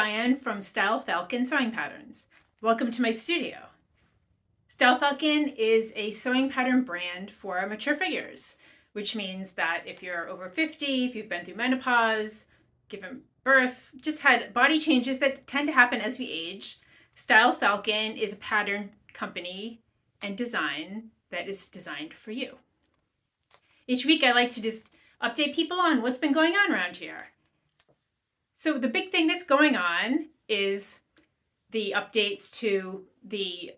Diane from Style Falcon Sewing Patterns. Welcome to my studio. Style Falcon is a sewing pattern brand for mature figures, which means that if you're over 50, if you've been through menopause, given birth, just had body changes that tend to happen as we age, Style Falcon is a pattern company and design that is designed for you. Each week I like to just update people on what's been going on around here. So the big thing that's going on is the updates to the,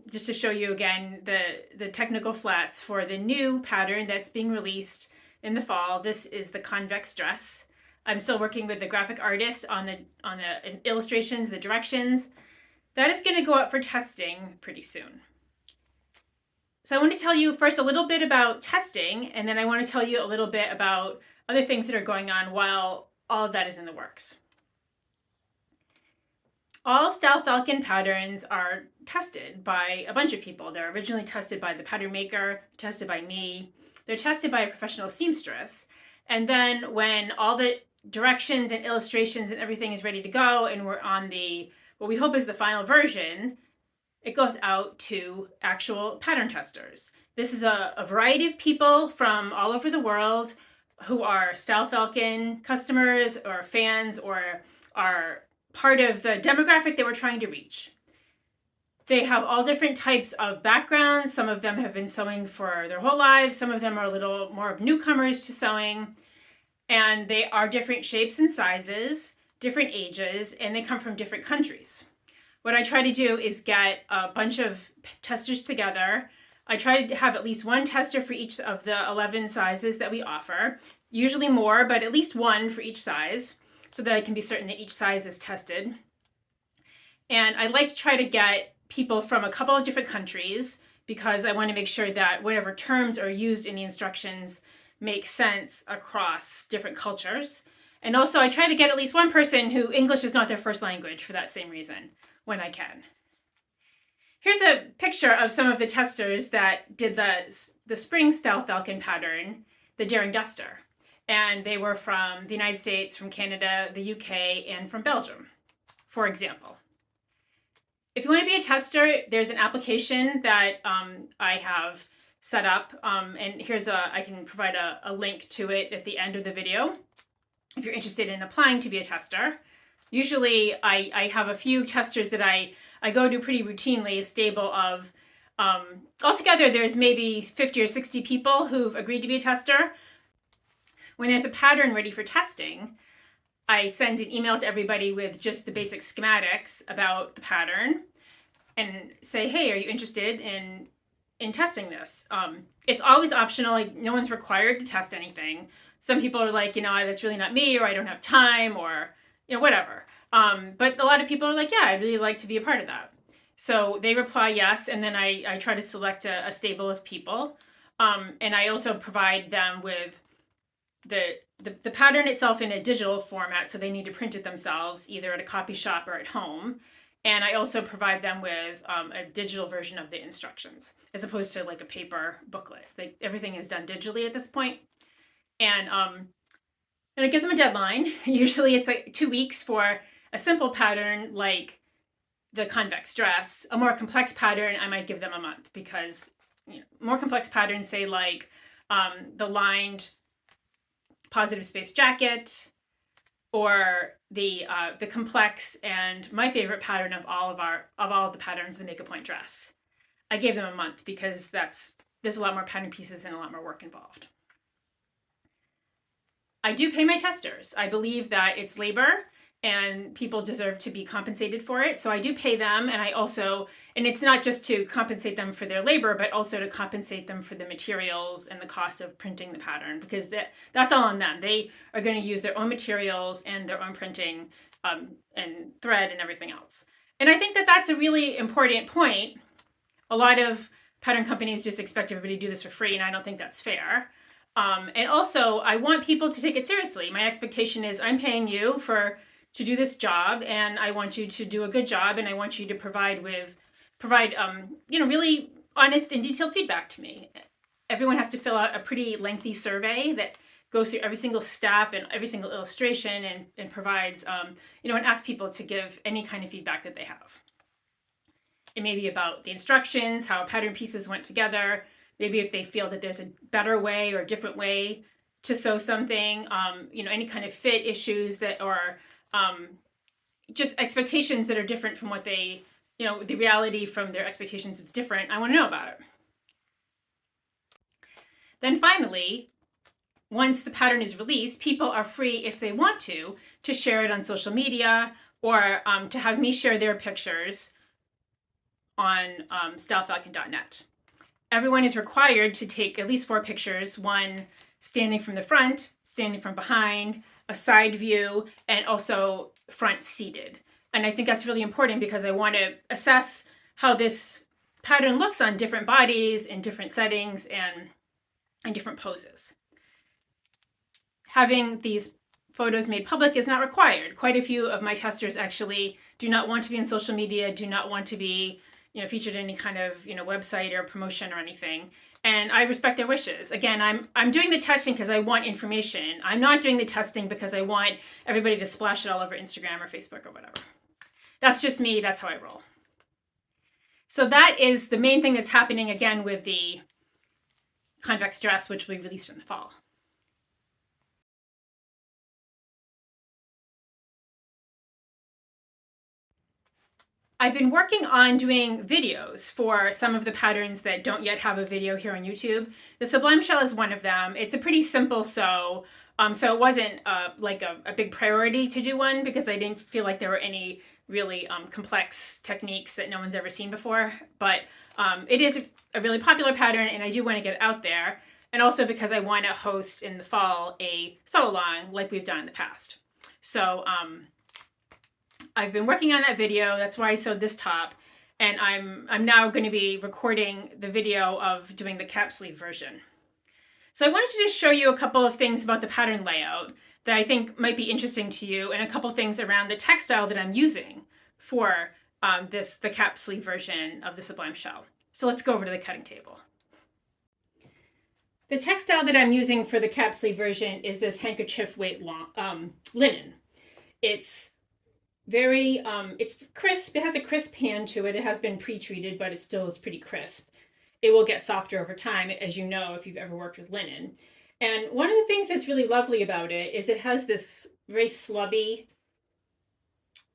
just to show you again, the technical flats for the new pattern that's being released in the fall. This is the Convex Dress. I'm still working with the graphic artist on the illustrations, the directions. That is going to go up for testing pretty soon. So I want to tell you first a little bit about testing, and then I want to tell you a little bit about other things that are going on while all of that is in the works. All Style Falcon patterns are tested by a bunch of people. They're originally tested by the pattern maker, tested by me. They're tested by a professional seamstress. And then when all the directions and illustrations and everything is ready to go and we're on the, what we hope is the final version, it goes out to actual pattern testers. This is a variety of people from all over the world who are Style Falcon customers or fans or are part of the demographic that we're trying to reach. They have all different types of backgrounds. Some of them have been sewing for their whole lives. Some of them are a little more of newcomers to sewing. And they are different shapes and sizes, different ages, and they come from different countries. What I try to do is get a bunch of testers together. I try to have at least one tester for each of the 11 sizes that we offer, usually more, but at least one for each size, so that I can be certain that each size is tested. And I like to try to get people from a couple of different countries because I want to make sure that whatever terms are used in the instructions make sense across different cultures. And also I try to get at least one person who English is not their first language for that same reason when I can. Here's a picture of some of the testers that did the spring Style Falcon pattern, the Daring Duster. And they were from the United States, from Canada, the UK, and from Belgium, for example. If you want to be a tester, there's an application that I have set up. And here's I can provide a link to it at the end of the video if you're interested in applying to be a tester. Usually I have a few testers that I go to pretty routinely, a stable of, altogether there's maybe 50 or 60 people who've agreed to be a tester. When there's a pattern ready for testing, I send an email to everybody with just the basic schematics about the pattern and say, hey, are you interested in testing this? It's always optional, like no one's required to test anything. Some people are like, that's really not me, or I don't have time, or whatever. But a lot of people are like, yeah, I'd really like to be a part of that. So they reply yes, and then I try to select a stable of people. And I also provide them with the pattern itself in a digital format, so they need to print it themselves, either at a copy shop or at home. And I also provide them with a digital version of the instructions, as opposed to like a paper booklet. Everything is done digitally at this point. And I give them a deadline. Usually it's like 2 weeks for a simple pattern like the Convex Dress. A more complex pattern, I might give them a month, because more complex patterns, say like the lined positive space jacket, or the complex and my favorite pattern of all of the patterns, the make-a-point dress. I gave them a month because there's a lot more pattern pieces and a lot more work involved. I do pay my testers. I believe that it's labor and people deserve to be compensated for it. So I do pay them, and it's not just to compensate them for their labor, but also to compensate them for the materials and the cost of printing the pattern, because that's all on them. They are going to use their own materials and their own printing and thread and everything else. And I think that that's a really important point. A lot of pattern companies just expect everybody to do this for free, and I don't think that's fair. And also, I want people to take it seriously. My expectation is I'm paying you to do this job, and I want you to do a good job, and I want you to provide really honest and detailed feedback to me. Everyone has to fill out a pretty lengthy survey that goes through every single step and every single illustration and provides, and asks people to give any kind of feedback that they have. It may be about the instructions, how pattern pieces went together, maybe if they feel that there's a better way or a different way to sew something, any kind of fit issues that are just expectations that are different from what they, the reality from their expectations is different. I want to know about it. Then finally, once the pattern is released, people are free, if they want to share it on social media or to have me share their pictures on stylefalcon.net. Everyone is required to take at least 4 pictures, one standing from the front, standing from behind, a side view, and also front seated. And I think that's really important because I want to assess how this pattern looks on different bodies in different settings and different poses. Having these photos made public is not required. Quite a few of my testers actually do not want to be on social media, do not want to be featured in any kind of website or promotion or anything. And I respect their wishes. Again, I'm doing the testing because I want information. I'm not doing the testing because I want everybody to splash it all over Instagram or Facebook or whatever. That's just me. That's how I roll. So that is the main thing that's happening again with the Convex Dress, which we released in the fall. I've been working on doing videos for some of the patterns that don't yet have a video here on YouTube. The Sublime Shell is one of them. It's a pretty simple sew, so it wasn't like a big priority to do one because I didn't feel like there were any really complex techniques that no one's ever seen before. But it is a really popular pattern and I do want to get it out there. And also because I want to host in the fall a sew along like we've done in the past. So I've been working on that video. That's why I sewed this top. And I'm now going to be recording the video of doing the cap sleeve version. So I wanted to just show you a couple of things about the pattern layout that I think might be interesting to you and a couple things around the textile that I'm using for the cap sleeve version of the Sublime Shell. So let's go over to the cutting table. The textile that I'm using for the cap sleeve version is this handkerchief weight linen. It's very, it's crisp. It has a crisp hand to it. It has been pre-treated, but it still is pretty crisp. It will get softer over time, as you know, if you've ever worked with linen. And one of the things that's really lovely about it is it has this very slubby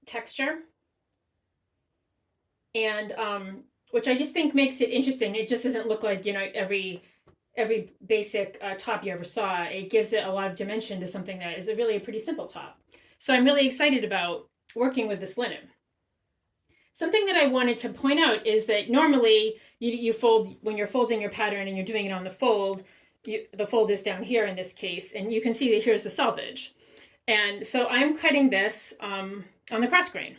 texture. And which I just think makes it interesting. It just doesn't look like, every basic top you ever saw. It gives it a lot of dimension to something that is really a pretty simple top. So I'm really excited about working with this linen. Something that I wanted to point out is that normally you fold, when you're folding your pattern and you're doing it on the fold is down here in this case, and you can see that here's the selvage. And so I'm cutting this on the cross grain.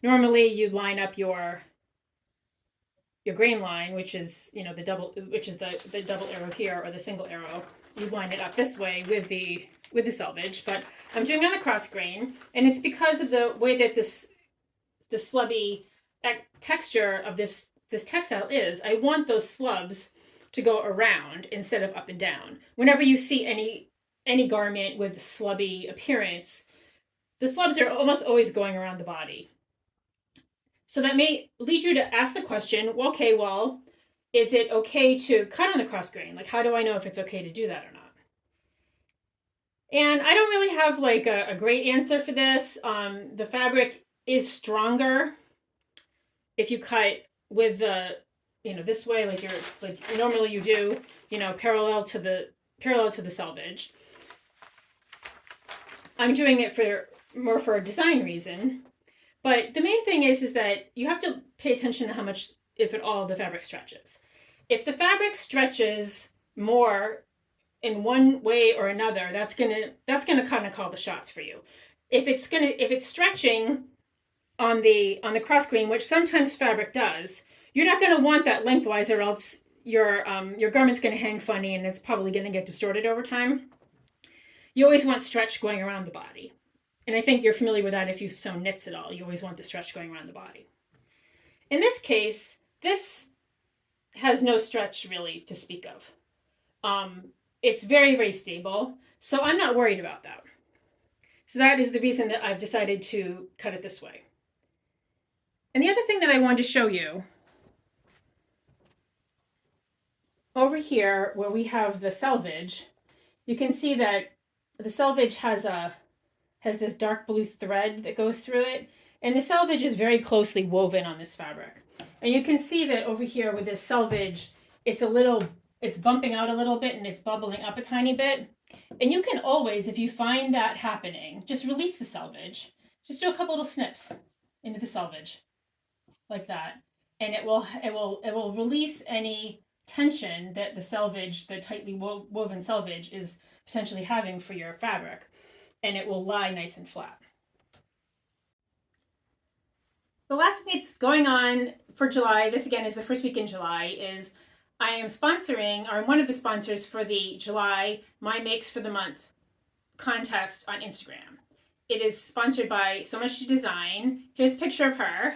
Normally you'd line up your grain line, which is the double arrow here or the single arrow. You line it up this way with the selvage, but I'm doing it on the cross grain, and it's because of the way that the slubby texture of this textile is. I want those slubs to go around instead of up and down. Whenever you see any garment with slubby appearance, the slubs are almost always going around the body. So that may lead you to ask the question, well, is it okay to cut on the cross grain? Like, how do I know if it's okay to do that or not? And I don't really have like a great answer for this. The fabric is stronger if you cut with the, this way, like normally you do, parallel to the selvage. I'm doing it more for a design reason. But the main thing is that you have to pay attention to how much, if at all, the fabric stretches. If the fabric stretches more in one way or another, that's gonna kind of call the shots for you. If it's stretching on the cross grain, which sometimes fabric does, you're not gonna want that lengthwise, or else your garment's gonna hang funny and it's probably gonna get distorted over time. You always want stretch going around the body. And I think you're familiar with that if you've sewn knits at all. You always want the stretch going around the body. In this case, this has no stretch really to speak of. it's very, very stable. So I'm not worried about that. So that is the reason that I've decided to cut it this way. And the other thing that I wanted to show you, over here where we have the selvage, you can see that the selvage has this dark blue thread that goes through it. And the selvage is very closely woven on this fabric. And you can see that over here with this selvage, it's bumping out a little bit and it's bubbling up a tiny bit. And you can always, if you find that happening, just release the selvage. Just do a couple little snips into the selvage like that. And it will release any tension that the selvage, the tightly woven selvage, is potentially having for your fabric. And it will lie nice and flat. The last thing that's going on for July, this again is the first week in July, is I am sponsoring, or I'm one of the sponsors for the July My Makes for the Month contest on Instagram. It is sponsored by So Much Design. Here's a picture of her.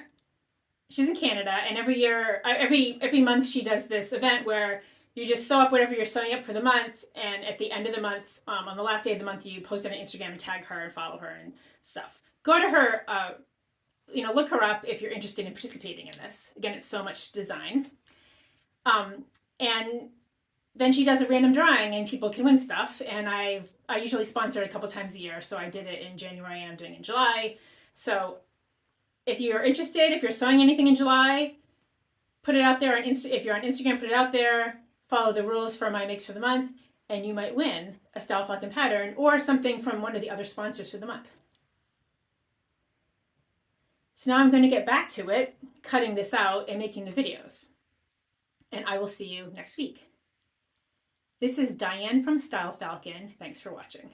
She's in Canada, and every month she does this event where you just sew up whatever you're sewing up for the month, and at the end of the month, on the last day of the month, you post it on Instagram and tag her and follow her and stuff. Go to her, look her up if you're interested in participating in this. Again, it's So Much Design. And then she does a random drawing and people can win stuff. And I usually sponsor it a couple times a year. So I did it in January and I'm doing it in July. So if you're interested, if you're sewing anything in July, put it out there. If you're on Instagram, put it out there. Follow the rules for My Makes for the Month. And you might win a Style Falcon pattern or something from one of the other sponsors for the month. So now I'm going to get back to it, cutting this out and making the videos. And I will see you next week. This is Diane from Style Falcon. Thanks for watching.